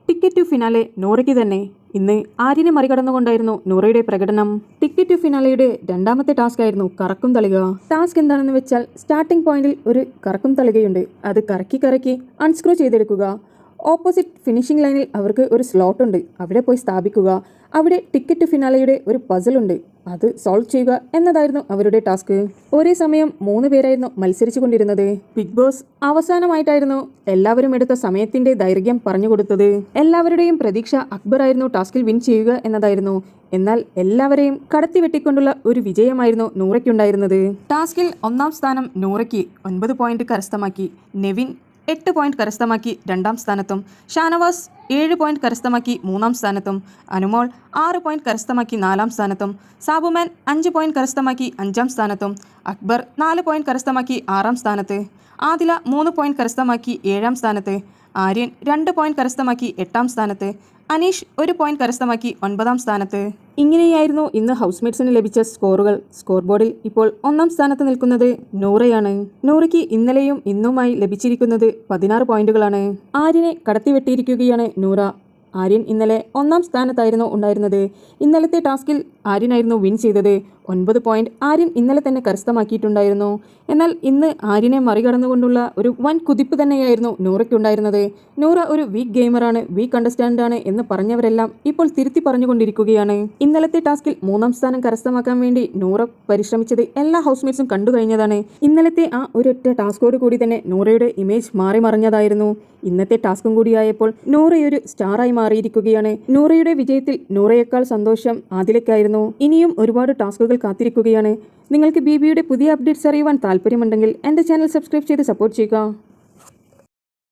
Ticket to finale നൂറയ്ക്ക് തന്നെ. ഇന്ന് ആര്യനെ മറികടന്നുകൊണ്ടായിരുന്നു നൂറയുടെ പ്രകടനം. ടിക്കറ്റ് ടു ഫിനാലയുടെ രണ്ടാമത്തെ ടാസ്ക് ആയിരുന്നു കറക്കും തളിക. ടാസ്ക് എന്താണെന്ന് വെച്ചാൽ സ്റ്റാർട്ടിംഗ് പോയിന്റിൽ ഒരു കറക്കും തളികയുണ്ട്. അത് കറക്കി കറക്കി അൺസ്ക്രൂ ചെയ്തെടുക്കുക. ഓപ്പോസിറ്റ് ഫിനിഷിംഗ് ലൈനിൽ അവർക്ക് ഒരു സ്ലോട്ട് ഉണ്ട്, അവിടെ പോയി സ്ഥാപിക്കുക. അവിടെ ടിക്കറ്റ് ഫിനാലയുടെ ഒരു പസിൽ ഉണ്ട്, അത് സോൾവ് ചെയ്യുക എന്നതായിരുന്നു അവരുടെ ടാസ്ക്. ഒരേ സമയം 3 പേരായിരുന്നു മത്സരിച്ചു കൊണ്ടിരുന്നത്. ബിഗ് ബോസ് അവസാനമായിട്ടായിരുന്നു എല്ലാവരും എടുത്ത സമയത്തിന്റെ ദൈർഘ്യം പറഞ്ഞു കൊടുത്തത്. എല്ലാവരുടെയും പ്രതീക്ഷ അക്ബർ ആയിരുന്നു ടാസ്കിൽ വിൻ ചെയ്യുക എന്നതായിരുന്നു. എന്നാൽ എല്ലാവരെയും കടത്തി വെട്ടിക്കൊണ്ടുള്ള ഒരു വിജയമായിരുന്നു നൂറയ്ക്കുണ്ടായിരുന്നത്. ടാസ്കിൽ 1-ാം സ്ഥാനം നൂറയ്ക്ക് 9 പോയിന്റ് കരസ്ഥമാക്കി. നെവിൻ 8 പോയിന്റ് കരസ്ഥമാക്കി 2-ാം സ്ഥാനത്തും. ഷാനവാസ് 7 പോയിന്റ് കരസ്ഥമാക്കി 3-ാം സ്ഥാനത്തും. അനുമോൾ 6 പോയിന്റ് കരസ്ഥമാക്കി 4-ാം സ്ഥാനത്തും. സാബുമാൻ 5 പോയിന്റ് കരസ്ഥമാക്കി 5-ാം സ്ഥാനത്തും. അക്ബർ 4 പോയിന്റ് കരസ്ഥമാക്കി 6-ാം സ്ഥാനത്ത്. ആദില 3 പോയിന്റ് കരസ്ഥമാക്കി 7-ാം സ്ഥാനത്ത്. ആര്യൻ 2 പോയിന്റ് കരസ്ഥമാക്കി 8-ാം സ്ഥാനത്ത്. അനീഷ് 1 പോയിന്റ് കരസ്ഥമാക്കി 9-ാം സ്ഥാനത്ത്. ഇങ്ങനെയായിരുന്നു ഇന്ന് ഹൗസ്മേറ്റ്സിന് ലഭിച്ച സ്കോറുകൾ. സ്കോർ ബോർഡിൽ ഇപ്പോൾ 1-ാം സ്ഥാനത്ത് നിൽക്കുന്നത് നൂറയാണ്. നൂറയ്ക്ക് ഇന്നലെയും ഇന്നുമായി ലഭിച്ചിരിക്കുന്നത് 16 പോയിന്റുകളാണ്. ആര്യനെ കടത്തിവെട്ടിയിരിക്കുകയാണ് നൂറ. ആര്യൻ ഇന്നലെ 1-ാം സ്ഥാനത്തായിരുന്നു ഉണ്ടായിരുന്നത്. ഇന്നലത്തെ ടാസ്കിൽ ആര്യനായിരുന്നു വിൻ ചെയ്തത്. 9 പോയിന്റ് ആര്യൻ ഇന്നലെ തന്നെ കരസ്ഥമാക്കിയിട്ടുണ്ടായിരുന്നു. എന്നാൽ ഇന്ന് ആര്യനെ മറികടന്നുകൊണ്ടുള്ള ഒരു വൻ കുതിപ്പ് തന്നെയായിരുന്നു നൂറയ്ക്കുണ്ടായിരുന്നത്. നൂറ ഒരു വീക്ക് ഗെയിമറാണ്, വീക്ക് കണ്ടസ്റ്റന്റ് ആണ് എന്ന് പറഞ്ഞവരെല്ലാം ഇപ്പോൾ തിരുത്തി പറഞ്ഞുകൊണ്ടിരിക്കുകയാണ്. ഇന്നലത്തെ ടാസ്കിൽ 3-ാം സ്ഥാനം കരസ്ഥമാക്കാൻ വേണ്ടി നൂറ പരിശ്രമിച്ചത് എല്ലാ ഹൗസ്മേറ്റ്സും കണ്ടു കഴിഞ്ഞതാണ്. ഇന്നലത്തെ ആ ഒരൊറ്റ ടാസ്കോട് കൂടി തന്നെ നൂറയുടെ ഇമേജ് മാറി മറിഞ്ഞതായിരുന്നു. ഇന്നത്തെ ടാസ്കും കൂടിയായപ്പോൾ നൂറയൊരു സ്റ്റാറായി മാറിയിരിക്കുകയാണ്. നൂറയുടെ വിജയത്തിൽ നൂറയേക്കാൾ സന്തോഷം ആദിലയ്ക്കായിരുന്നു. ഇനിയും ഒരുപാട് ടാസ്കുകൾ കാത്തിരിക്കുകയാണ്. നിങ്ങൾക്ക് ബിബിയുടെ പുതിയ അപ്ഡേറ്റ്സ് അറിയുവാൻ താല്പര്യമുണ്ടെങ്കിൽ എൻ്റെ ചാനൽ സബ്സ്ക്രൈബ് ചെയ്ത് സപ്പോർട്ട് ചെയ്യുക.